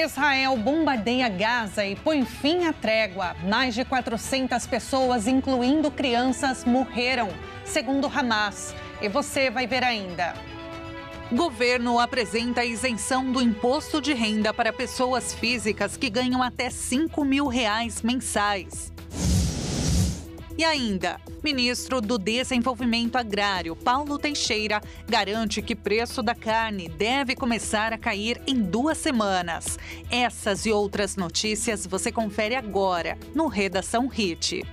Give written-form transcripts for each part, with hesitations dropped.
Israel bombardeia Gaza e põe fim à trégua. Mais de 400 pessoas, incluindo crianças, morreram, segundo Hamas. E você vai ver ainda. Governo apresenta a isenção do imposto de renda para pessoas físicas que ganham até R$5 mil mensais. E ainda, ministro do Desenvolvimento Agrário, Paulo Teixeira, garante que preço da carne deve começar a cair em 2 semanas. Essas e outras notícias você confere agora no Redação Hit.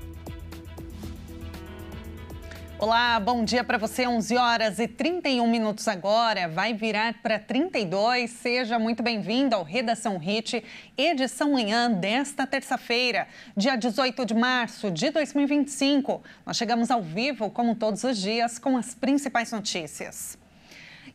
Olá, bom dia para você, 11 horas e 31 minutos agora, vai virar para 32, seja muito bem-vindo ao Redação Hit, edição manhã desta terça-feira, dia 18 de março de 2025. Nós chegamos ao vivo, como todos os dias, com as principais notícias.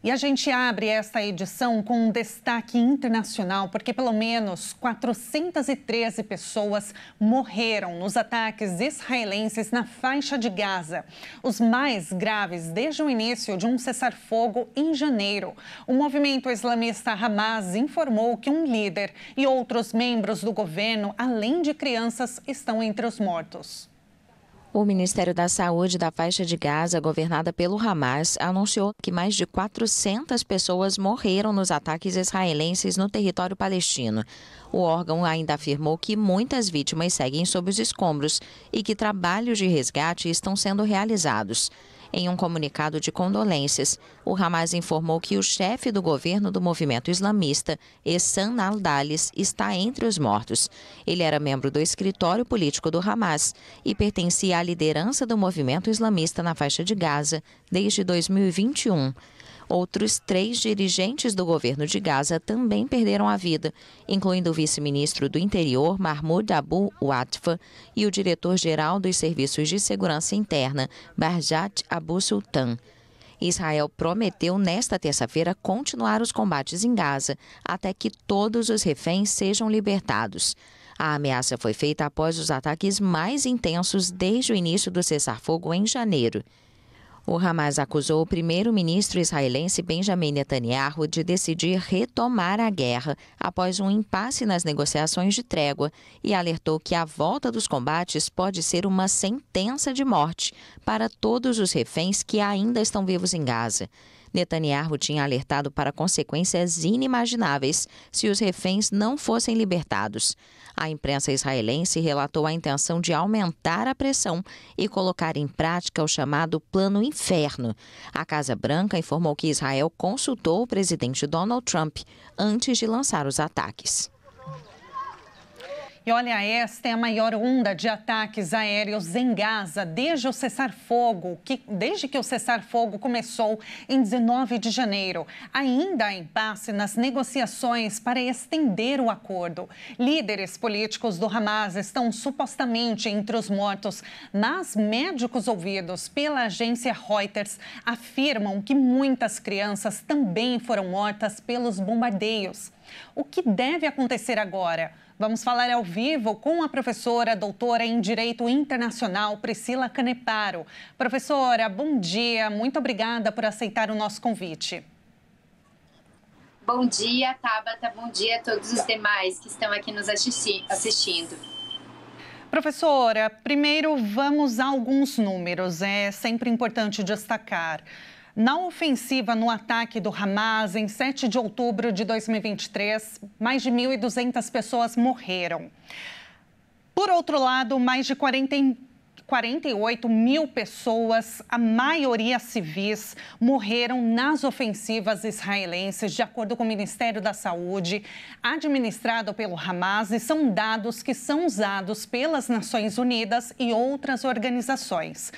E a gente abre esta edição com um destaque internacional, porque pelo menos 413 pessoas morreram nos ataques israelenses na faixa de Gaza. Os mais graves desde o início de um cessar-fogo em janeiro. O movimento islamista Hamas informou que um líder e outros membros do governo, além de crianças, estão entre os mortos. O Ministério da Saúde da faixa de Gaza, governada pelo Hamas, anunciou que mais de 400 pessoas morreram nos ataques israelenses no território palestino. O órgão ainda afirmou que muitas vítimas seguem sob os escombros e que trabalhos de resgate estão sendo realizados. Em um comunicado de condolências, o Hamas informou que o chefe do governo do movimento islamista, Ehsan al-Dalis, está entre os mortos. Ele era membro do escritório político do Hamas e pertencia à liderança do movimento islamista na faixa de Gaza desde 2021. Outros 3 dirigentes do governo de Gaza também perderam a vida, incluindo o vice-ministro do Interior, Mahmoud Abu Watfa, e o diretor-geral dos Serviços de Segurança Interna, Barjat Abu Sultan. Israel prometeu nesta terça-feira continuar os combates em Gaza até que todos os reféns sejam libertados. A ameaça foi feita após os ataques mais intensos desde o início do cessar-fogo em janeiro. O Hamas acusou o primeiro-ministro israelense Benjamin Netanyahu de decidir retomar a guerra após um impasse nas negociações de trégua e alertou que a volta dos combates pode ser uma sentença de morte para todos os reféns que ainda estão vivos em Gaza. Netanyahu tinha alertado para consequências inimagináveis se os reféns não fossem libertados. A imprensa israelense relatou a intenção de aumentar a pressão e colocar em prática o chamado Plano Inferno. A Casa Branca informou que Israel consultou o presidente Donald Trump antes de lançar os ataques. E olha, esta é a maior onda de ataques aéreos em Gaza desde que o cessar-fogo começou em 19 de janeiro. Ainda há impasse nas negociações para estender o acordo. Líderes políticos do Hamas estão supostamente entre os mortos, mas médicos ouvidos pela agência Reuters afirmam que muitas crianças também foram mortas pelos bombardeios. O que deve acontecer agora? Vamos falar ao vivo com a professora, doutora em Direito Internacional, Priscila Caneparo. Professora, bom dia. Muito obrigada por aceitar o nosso convite. Bom dia, Tabata. Bom dia a todos os demais que estão aqui nos assistindo. Professora, primeiro vamos a alguns números. É sempre importante destacar. Na ofensiva no ataque do Hamas, em 7 de outubro de 2023, mais de 1.200 pessoas morreram. Por outro lado, mais de 48 mil pessoas, a maioria civis, morreram nas ofensivas israelenses, de acordo com o Ministério da Saúde, administrado pelo Hamas, e são dados que são usados pelas Nações Unidas e outras organizações.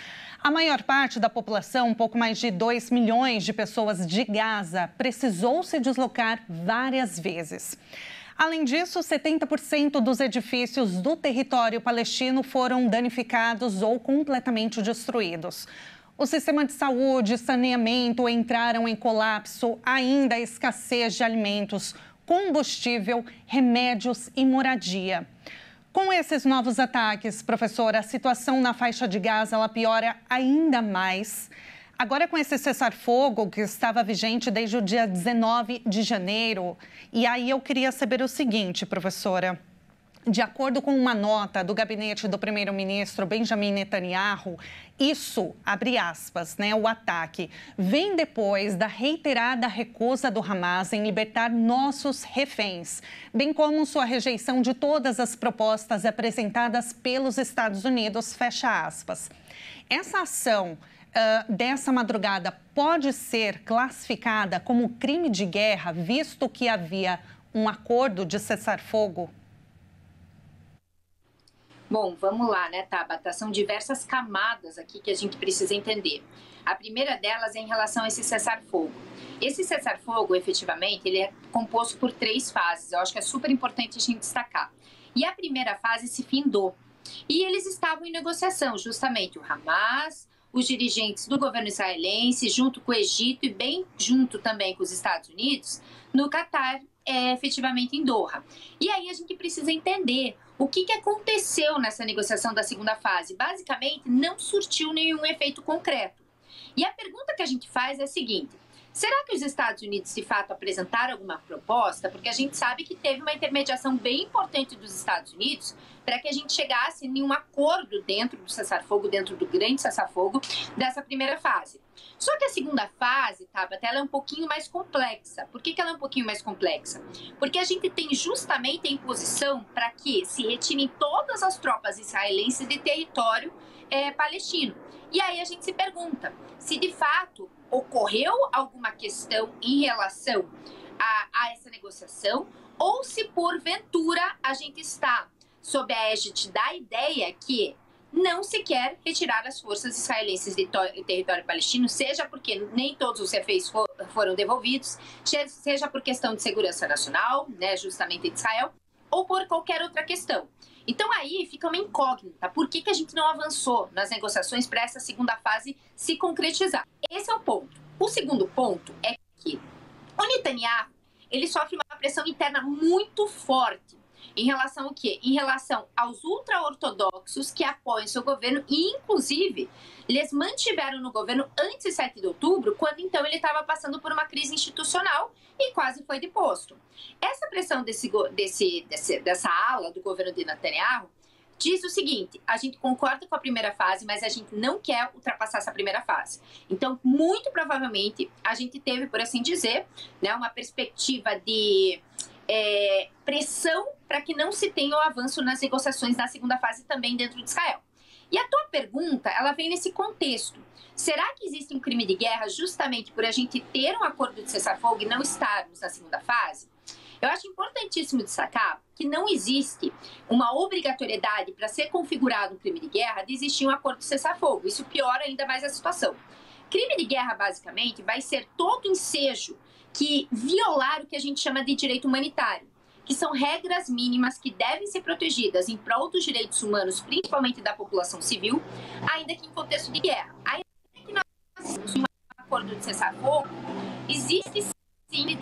A maior parte da população, um pouco mais de 2 milhões de pessoas de Gaza, precisou se deslocar várias vezes. Além disso, 70% dos edifícios do território palestino foram danificados ou completamente destruídos. O sistema de saúde e saneamento entraram em colapso, ainda há escassez de alimentos, combustível, remédios e moradia. Com esses novos ataques, professora, a situação na faixa de Gaza ela piora ainda mais. Agora, com esse cessar-fogo que estava vigente desde o dia 19 de janeiro, e aí eu queria saber o seguinte, professora. De acordo com uma nota do gabinete do primeiro-ministro Benjamin Netanyahu, isso, abre aspas, né, o ataque, vem depois da reiterada recusa do Hamas em libertar nossos reféns, bem como sua rejeição de todas as propostas apresentadas pelos Estados Unidos, fecha aspas. Essa ação dessa madrugada pode ser classificada como crime de guerra, visto que havia um acordo de cessar-fogo? Bom, vamos lá, né, Tabata? São diversas camadas aqui que a gente precisa entender. A primeira delas é em relação a esse cessar-fogo. Esse cessar-fogo, efetivamente, ele é composto por 3 fases. Eu acho que é super importante a gente destacar. E a primeira fase se findou. E eles estavam em negociação, justamente o Hamas, os dirigentes do governo israelense, junto com o Egito e bem junto também com os Estados Unidos, no Catar, efetivamente em Doha. E aí a gente precisa entender o que aconteceu nessa negociação da segunda fase. Basicamente, não surtiu nenhum efeito concreto. E a pergunta que a gente faz é a seguinte: será que os Estados Unidos, de fato, apresentaram alguma proposta? Porque a gente sabe que teve uma intermediação bem importante dos Estados Unidos para que a gente chegasse em um acordo dentro do cessar-fogo, dentro do grande cessar-fogo dessa primeira fase. Só que a segunda fase, Tabata, ela é um pouquinho mais complexa. Por que ela é um pouquinho mais complexa? Porque a gente tem justamente a imposição para que se retirem todas as tropas israelenses de território palestino. E aí a gente se pergunta se de fato ocorreu alguma questão em relação a essa negociação ou se porventura a gente está sob a égide da ideia que não se quer retirar as forças israelenses de território palestino, seja porque nem todos os reféns foram devolvidos, seja por questão de segurança nacional, né, justamente de Israel, ou por qualquer outra questão. Então aí fica uma incógnita. Por que a gente não avançou nas negociações para essa segunda fase se concretizar? Esse é o ponto. O segundo ponto é que o Netanyahu, ele sofre uma pressão interna muito forte. Em relação ao quê? Em relação aos ultra-ortodoxos que apoiam seu governo e, inclusive, eles mantiveram no governo antes de 7 de outubro, quando então ele estava passando por uma crise institucional e quase foi deposto. Essa pressão dessa ala do governo de Netanyahu diz o seguinte: a gente concorda com a primeira fase, mas a gente não quer ultrapassar essa primeira fase. Então, muito provavelmente, a gente teve, por assim dizer, né, uma perspectiva de pressão para que não se tenha o avanço nas negociações na segunda fase também dentro de Israel. E a tua pergunta, ela vem nesse contexto. Será que existe um crime de guerra justamente por a gente ter um acordo de cessar-fogo e não estarmos na segunda fase? Eu acho importantíssimo destacar que não existe uma obrigatoriedade para ser configurado um crime de guerra de existir um acordo de cessar-fogo. Isso piora ainda mais a situação. Crime de guerra, basicamente, vai ser todo ensejo que violar o que a gente chama de direito humanitário, que são regras mínimas que devem ser protegidas em prol dos direitos humanos, principalmente da população civil, ainda que em contexto de guerra. Ainda que nós temos um acordo de cessar-fogo, existe sim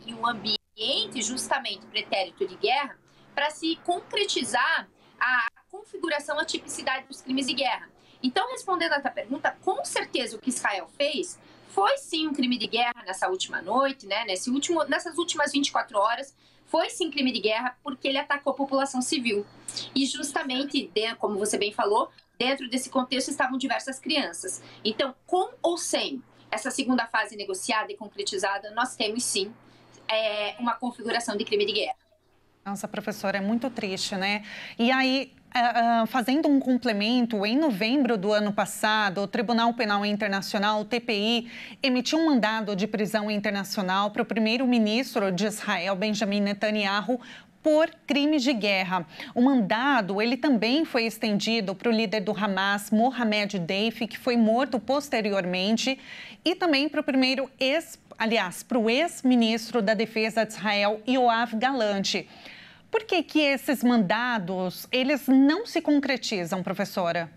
e um ambiente justamente pretérito de guerra para se concretizar a configuração, a tipicidade dos crimes de guerra. Então, respondendo a tua pergunta, com certeza o que Israel fez foi sim um crime de guerra nessa última noite, né? Nessas últimas 24 horas, foi sim crime de guerra porque ele atacou a população civil. E justamente, como você bem falou, dentro desse contexto estavam diversas crianças. Então, com ou sem essa segunda fase negociada e concretizada, nós temos sim uma configuração de crime de guerra. Nossa, professora, é muito triste, né? E aí, fazendo um complemento, em novembro do ano passado, o Tribunal Penal Internacional, o TPI, emitiu um mandado de prisão internacional para o primeiro-ministro de Israel, Benjamin Netanyahu, por crimes de guerra. O mandado, ele também foi estendido para o líder do Hamas, Mohamed Deif, que foi morto posteriormente, e também para o ex-ministro da Defesa de Israel, Yoav Gallant. Por que esses mandados, eles não se concretizam, professora?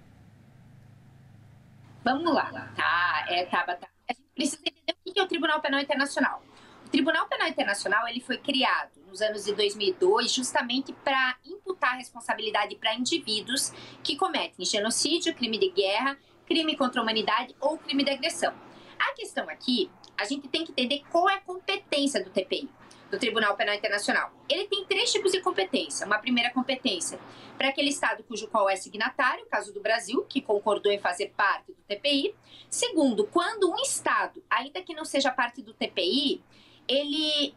Vamos lá, tá? Tabata. A gente precisa entender o que é o Tribunal Penal Internacional. O Tribunal Penal Internacional, ele foi criado nos anos de 2002 justamente para imputar responsabilidade para indivíduos que cometem genocídio, crime de guerra crime contra a humanidade ou crime de agressão. A questão aqui, a gente tem que entender qual é a competência do TPI, do Tribunal Penal Internacional. Ele tem 3 tipos de competência. Uma primeira competência para aquele Estado cujo qual é signatário, caso do Brasil, que concordou em fazer parte do TPI. Segundo, quando um Estado, ainda que não seja parte do TPI, ele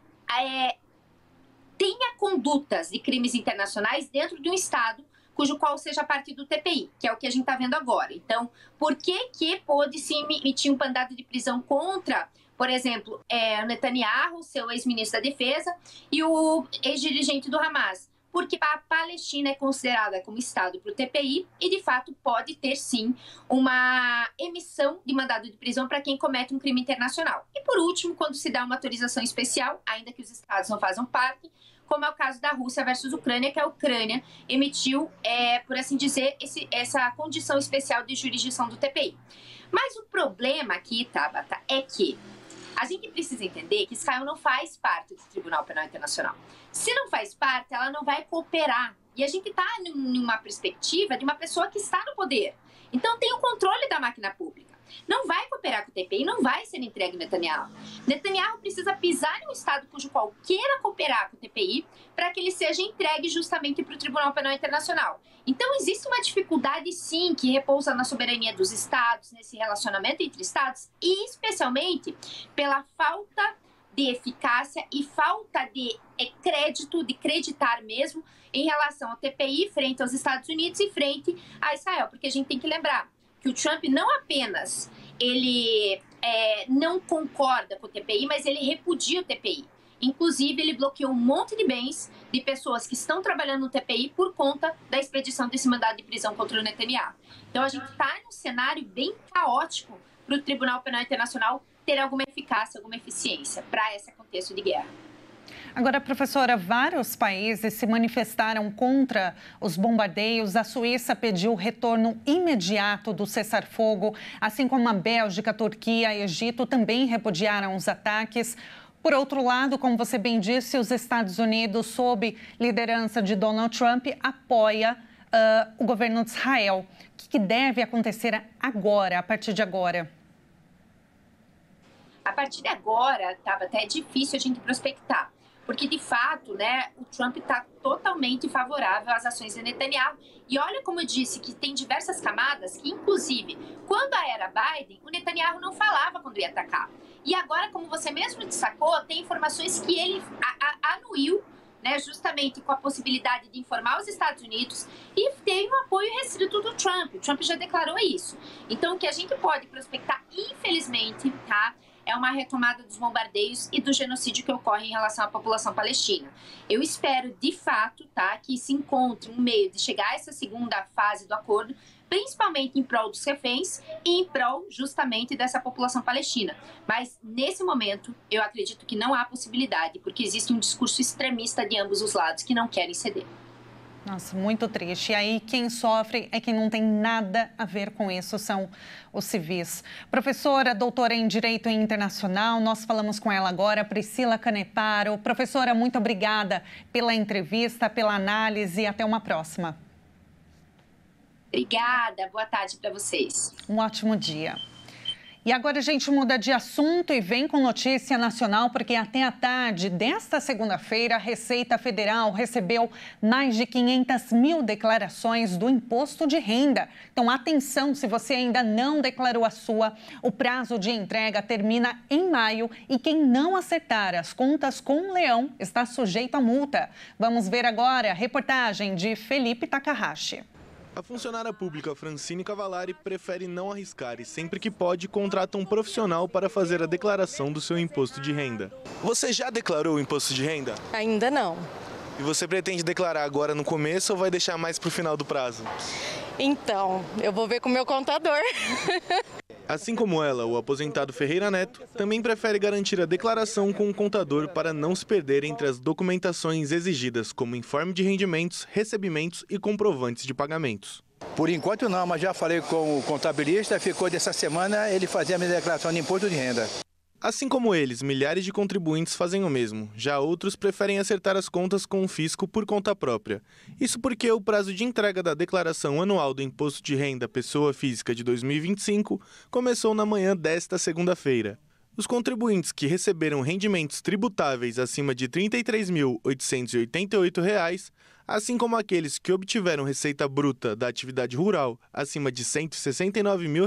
tenha condutas de crimes internacionais dentro de um Estado cujo qual seja parte do TPI, que é o que a gente está vendo agora. Então, por que pôde se emitir um mandado de prisão contra, por exemplo, o Netanyahu, seu ex-ministro da Defesa, e o ex-dirigente do Hamas? Porque a Palestina é considerada como Estado para o TPI e, de fato, pode ter, sim, uma emissão de mandado de prisão para quem comete um crime internacional. E, por último, quando se dá uma autorização especial, ainda que os Estados não façam parte, como é o caso da Rússia versus Ucrânia, que a Ucrânia emitiu, por assim dizer, essa condição especial de jurisdição do TPI. Mas o problema aqui, Tabata, é que a gente precisa entender que Israel não faz parte do Tribunal Penal Internacional. Se não faz parte, ela não vai cooperar. E a gente está numa perspectiva de uma pessoa que está no poder. Então tem o controle da máquina pública. Não vai cooperar com o TPI, não vai ser entregue Netanyahu. Netanyahu precisa pisar em um Estado cujo qual queira cooperar com o TPI para que ele seja entregue justamente para o Tribunal Penal Internacional. Então existe uma dificuldade, sim, que repousa na soberania dos Estados, nesse relacionamento entre Estados, e especialmente pela falta de eficácia e falta de crédito, de creditar mesmo, em relação ao TPI frente aos Estados Unidos e frente a Israel. Porque a gente tem que lembrar que o Trump não apenas ele não concorda com o TPI, mas ele repudia o TPI. Inclusive, ele bloqueou um monte de bens de pessoas que estão trabalhando no TPI por conta da expedição desse mandado de prisão contra o Netanyahu. Então, a gente está num cenário bem caótico para o Tribunal Penal Internacional ter alguma eficácia, alguma eficiência para esse contexto de guerra. Agora, professora, vários países se manifestaram contra os bombardeios. A Suíça pediu o retorno imediato do cessar-fogo, assim como a Bélgica, a Turquia e Egito também repudiaram os ataques. Por outro lado, como você bem disse, os Estados Unidos, sob liderança de Donald Trump, apoia o governo de Israel. O que deve acontecer agora, a partir de agora? A partir de agora, até difícil a gente prospectar. Porque, de fato, né, o Trump está totalmente favorável às ações de Netanyahu. E olha como eu disse, que tem diversas camadas que, inclusive, quando a era Biden, o Netanyahu não falava quando ia atacar. E agora, como você mesmo destacou, tem informações que ele anuiu, né, justamente com a possibilidade de informar os Estados Unidos, e tem um apoio restrito do Trump. O Trump já declarou isso. Então, o que a gente pode prospectar, infelizmente, tá, é uma retomada dos bombardeios e do genocídio que ocorre em relação à população palestina. Eu espero, de fato, tá, que se encontre um meio de chegar a essa segunda fase do acordo, principalmente em prol dos reféns e em prol, justamente, dessa população palestina. Mas, nesse momento, eu acredito que não há possibilidade, porque existe um discurso extremista de ambos os lados que não querem ceder. Nossa, muito triste. E aí quem sofre é quem não tem nada a ver com isso, são os civis. Professora, doutora em Direito Internacional, nós falamos com ela agora, Priscila Caneparo. Professora, muito obrigada pela entrevista, pela análise e até uma próxima. Obrigada, boa tarde para vocês. Um ótimo dia. E agora a gente muda de assunto e vem com notícia nacional, porque até a tarde desta segunda-feira, a Receita Federal recebeu mais de 500 mil declarações do imposto de renda. Então, atenção, se você ainda não declarou a sua, o prazo de entrega termina em maio e quem não acertar as contas com o leão está sujeito a multa. Vamos ver agora a reportagem de Felipe Takahashi. A funcionária pública Francine Cavallari prefere não arriscar e, sempre que pode, contrata um profissional para fazer a declaração do seu imposto de renda. Você já declarou o imposto de renda? Ainda não. E você pretende declarar agora no começo ou vai deixar mais para o final do prazo? Então, eu vou ver com o meu contador. Assim como ela, o aposentado Ferreira Neto também prefere garantir a declaração com o contador para não se perder entre as documentações exigidas, como informe de rendimentos, recebimentos e comprovantes de pagamentos. Por enquanto não, mas já falei com o contabilista, ficou dessa semana ele fazer a minha declaração de imposto de renda. Assim como eles, milhares de contribuintes fazem o mesmo. Já outros preferem acertar as contas com o fisco por conta própria. Isso porque o prazo de entrega da declaração anual do Imposto de Renda Pessoa Física de 2025 começou na manhã desta segunda-feira. Os contribuintes que receberam rendimentos tributáveis acima de R$ 33.888, assim como aqueles que obtiveram receita bruta da atividade rural acima de R$ 169 mil,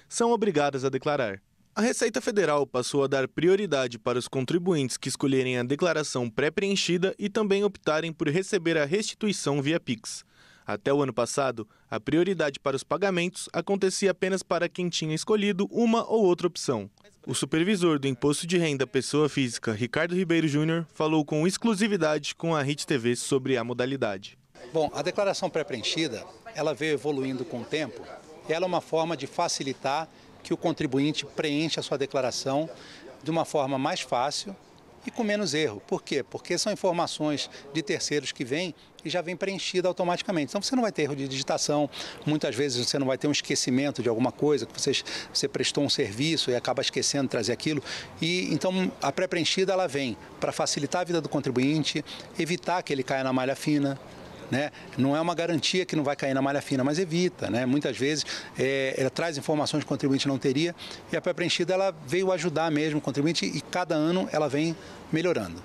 são obrigados a declarar. A Receita Federal passou a dar prioridade para os contribuintes que escolherem a declaração pré-preenchida e também optarem por receber a restituição via Pix. Até o ano passado, a prioridade para os pagamentos acontecia apenas para quem tinha escolhido uma ou outra opção. O supervisor do Imposto de Renda Pessoa Física, Ricardo Ribeiro Júnior, falou com exclusividade com a RIT TV sobre a modalidade. Bom, a declaração pré-preenchida, ela veio evoluindo com o tempo. Ela é uma forma de facilitar que o contribuinte preencha a sua declaração de uma forma mais fácil e com menos erro. Por quê? Porque são informações de terceiros que vêm e já vem preenchida automaticamente. Então você não vai ter erro de digitação, muitas vezes você não vai ter um esquecimento de alguma coisa, que você prestou um serviço e acaba esquecendo de trazer aquilo. E então a pré-preenchida ela vem para facilitar a vida do contribuinte, evitar que ele caia na malha fina. Né? Não é uma garantia que não vai cair na malha fina, mas evita. Né? Muitas vezes ela traz informações que o contribuinte não teria e a pré-preenchida ela veio ajudar mesmo o contribuinte e cada ano ela vem melhorando.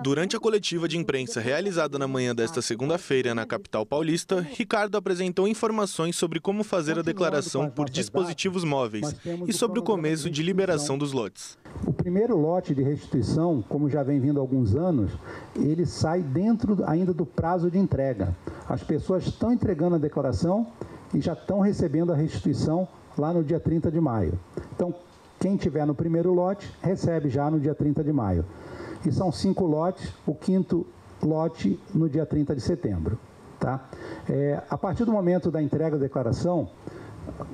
Durante a coletiva de imprensa realizada na manhã desta segunda-feira na capital paulista, Ricardo apresentou informações sobre como fazer a declaração por dispositivos móveis e sobre o começo de liberação dos lotes. O primeiro lote de restituição, como já vem vindo há alguns anos, ele sai dentro ainda do prazo de entrega. As pessoas estão entregando a declaração e já estão recebendo a restituição lá no dia 30 de maio. Então, quem tiver no primeiro lote, recebe já no dia 30 de maio. E são 5 lotes, o 5º lote no dia 30 de setembro. Tá? A partir do momento da entrega da declaração,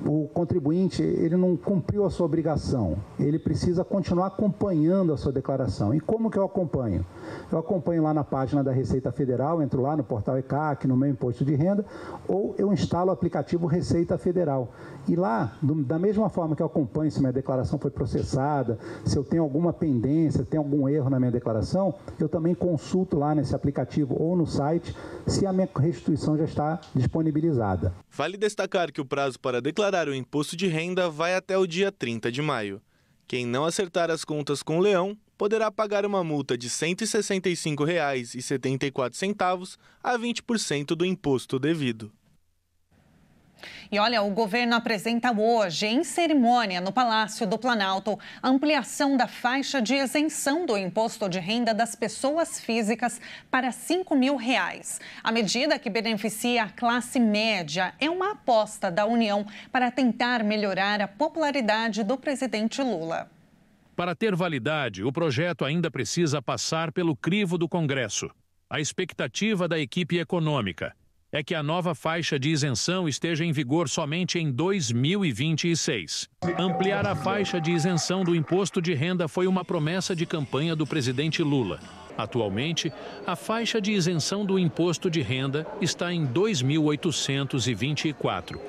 o contribuinte ele não cumpriu a sua obrigação, ele precisa continuar acompanhando a sua declaração. E como que eu acompanho? Eu acompanho lá na página da Receita Federal, entro lá no portal ECAC, no meu imposto de renda, ou eu instalo o aplicativo Receita Federal. E lá, da mesma forma que eu acompanho se minha declaração foi processada, se eu tenho alguma pendência, tem algum erro na minha declaração, eu também consulto lá nesse aplicativo ou no site se a minha restituição já está disponibilizada. Vale destacar que o prazo para declarar o imposto de renda vai até o dia 30 de maio. Quem não acertar as contas com o leão poderá pagar uma multa de R$ 165,74 a 20% do imposto devido. E olha, o governo apresenta hoje, em cerimônia no Palácio do Planalto, a ampliação da faixa de isenção do imposto de renda das pessoas físicas para R$ 5.000. A medida, que beneficia a classe média, é uma aposta da União para tentar melhorar a popularidade do presidente Lula. Para ter validade, o projeto ainda precisa passar pelo crivo do Congresso. A expectativa da equipe econômica é que a nova faixa de isenção esteja em vigor somente em 2026. Ampliar a faixa de isenção do imposto de renda foi uma promessa de campanha do presidente Lula. Atualmente, a faixa de isenção do imposto de renda está em R$ 2.824,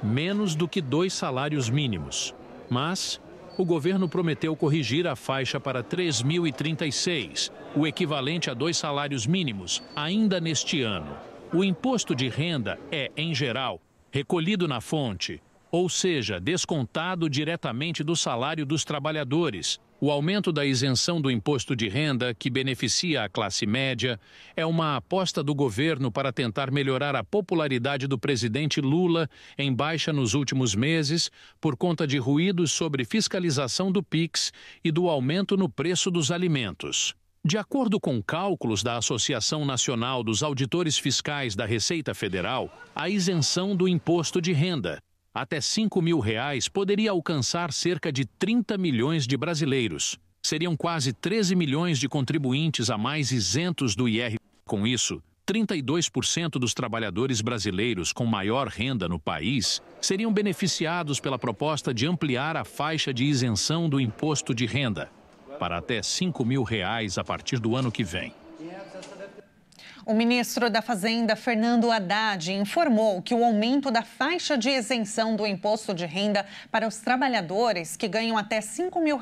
menos do que 2 salários mínimos. Mas o governo prometeu corrigir a faixa para R$ 3.036, o equivalente a 2 salários mínimos, ainda neste ano. O imposto de renda é, em geral, recolhido na fonte, ou seja, descontado diretamente do salário dos trabalhadores. O aumento da isenção do imposto de renda, que beneficia a classe média, é uma aposta do governo para tentar melhorar a popularidade do presidente Lula, em baixa nos últimos meses, por conta de ruídos sobre fiscalização do PIX e do aumento no preço dos alimentos. De acordo com cálculos da Associação Nacional dos Auditores Fiscais da Receita Federal, a isenção do imposto de renda até R$ 5.000 poderia alcançar cerca de 30 milhões de brasileiros. Seriam quase 13 milhões de contribuintes a mais isentos do IR. Com isso, 32% dos trabalhadores brasileiros com maior renda no país seriam beneficiados pela proposta de ampliar a faixa de isenção do imposto de renda para até R$ 5.000 a partir do ano que vem. O ministro da Fazenda, Fernando Haddad, informou que o aumento da faixa de isenção do imposto de renda para os trabalhadores que ganham até R$5 mil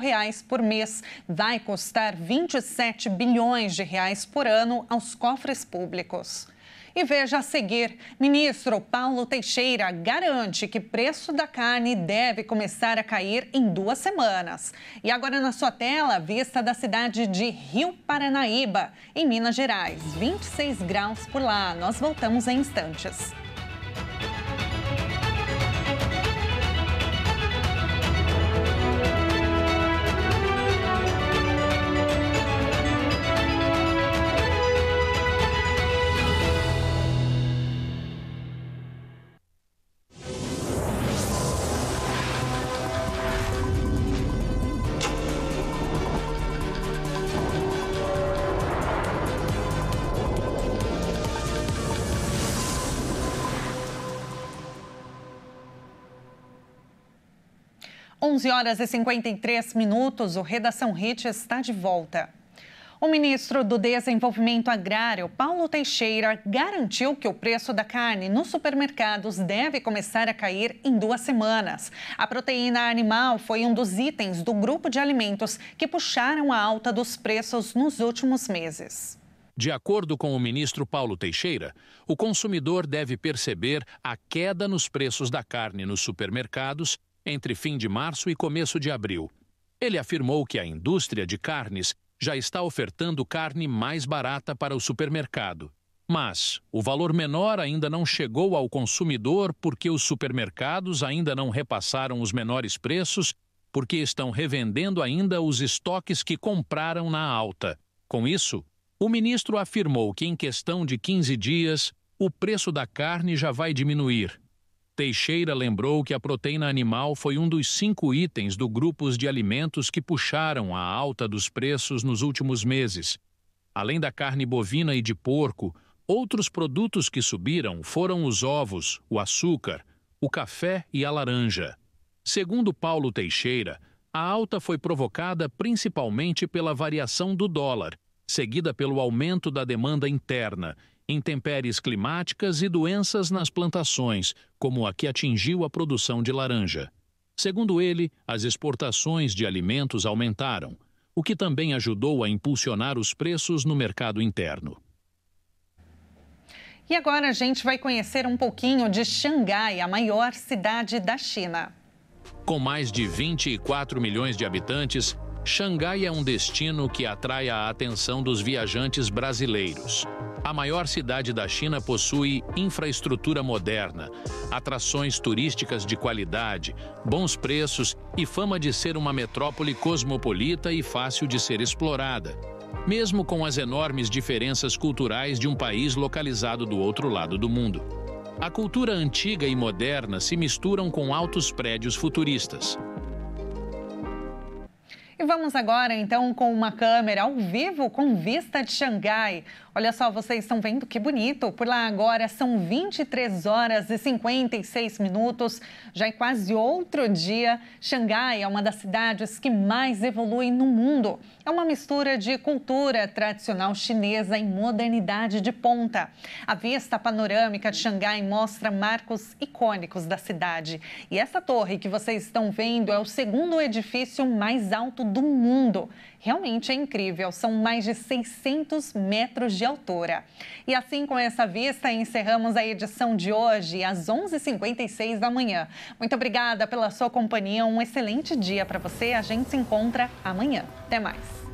por mês vai custar 27 bilhões de reais por ano aos cofres públicos. E veja a seguir, ministro Paulo Teixeira garante que o preço da carne deve começar a cair em 2 semanas. E agora na sua tela, vista da cidade de Rio Paranaíba, em Minas Gerais. 26 graus por lá. Nós voltamos em instantes. Horas e 53 minutos, o Redação Hit está de volta. O ministro do Desenvolvimento Agrário, Paulo Teixeira, garantiu que o preço da carne nos supermercados deve começar a cair em 2 semanas. A proteína animal foi um dos itens do grupo de alimentos que puxaram a alta dos preços nos últimos meses. De acordo com o ministro Paulo Teixeira, o consumidor deve perceber a queda nos preços da carne nos supermercados entre fim de março e começo de abril. Ele afirmou que a indústria de carnes já está ofertando carne mais barata para o supermercado. Mas o valor menor ainda não chegou ao consumidor porque os supermercados ainda não repassaram os menores preços, porque estão revendendo ainda os estoques que compraram na alta. Com isso, o ministro afirmou que em questão de 15 dias, o preço da carne já vai diminuir. Teixeira lembrou que a proteína animal foi um dos 5 itens do grupo de alimentos que puxaram a alta dos preços nos últimos meses. Além da carne bovina e de porco, outros produtos que subiram foram os ovos, o açúcar, o café e a laranja. Segundo Paulo Teixeira, a alta foi provocada principalmente pela variação do dólar, seguida pelo aumento da demanda interna, intempéries climáticas e doenças nas plantações, como a que atingiu a produção de laranja. Segundo ele, as exportações de alimentos aumentaram, o que também ajudou a impulsionar os preços no mercado interno. E agora a gente vai conhecer um pouquinho de Xangai, a maior cidade da China. Com mais de 24 milhões de habitantes, Xangai é um destino que atrai a atenção dos viajantes brasileiros. A maior cidade da China possui infraestrutura moderna, atrações turísticas de qualidade, bons preços e fama de ser uma metrópole cosmopolita e fácil de ser explorada, mesmo com as enormes diferenças culturais de um país localizado do outro lado do mundo. A cultura antiga e moderna se misturam com altos prédios futuristas. E vamos agora, então, com uma câmera ao vivo com vista de Xangai. Olha só, vocês estão vendo que bonito. Por lá agora são 23 horas e 56 minutos. Já é quase outro dia. Xangai é uma das cidades que mais evolui no mundo. É uma mistura de cultura tradicional chinesa e modernidade de ponta. A vista panorâmica de Xangai mostra marcos icônicos da cidade. E essa torre que vocês estão vendo é o segundo edifício mais alto do mundo. Realmente é incrível, são mais de 600 metros de altura. E assim, com essa vista, encerramos a edição de hoje, às 11h56 da manhã. Muito obrigada pela sua companhia, um excelente dia para você. A gente se encontra amanhã. Até mais.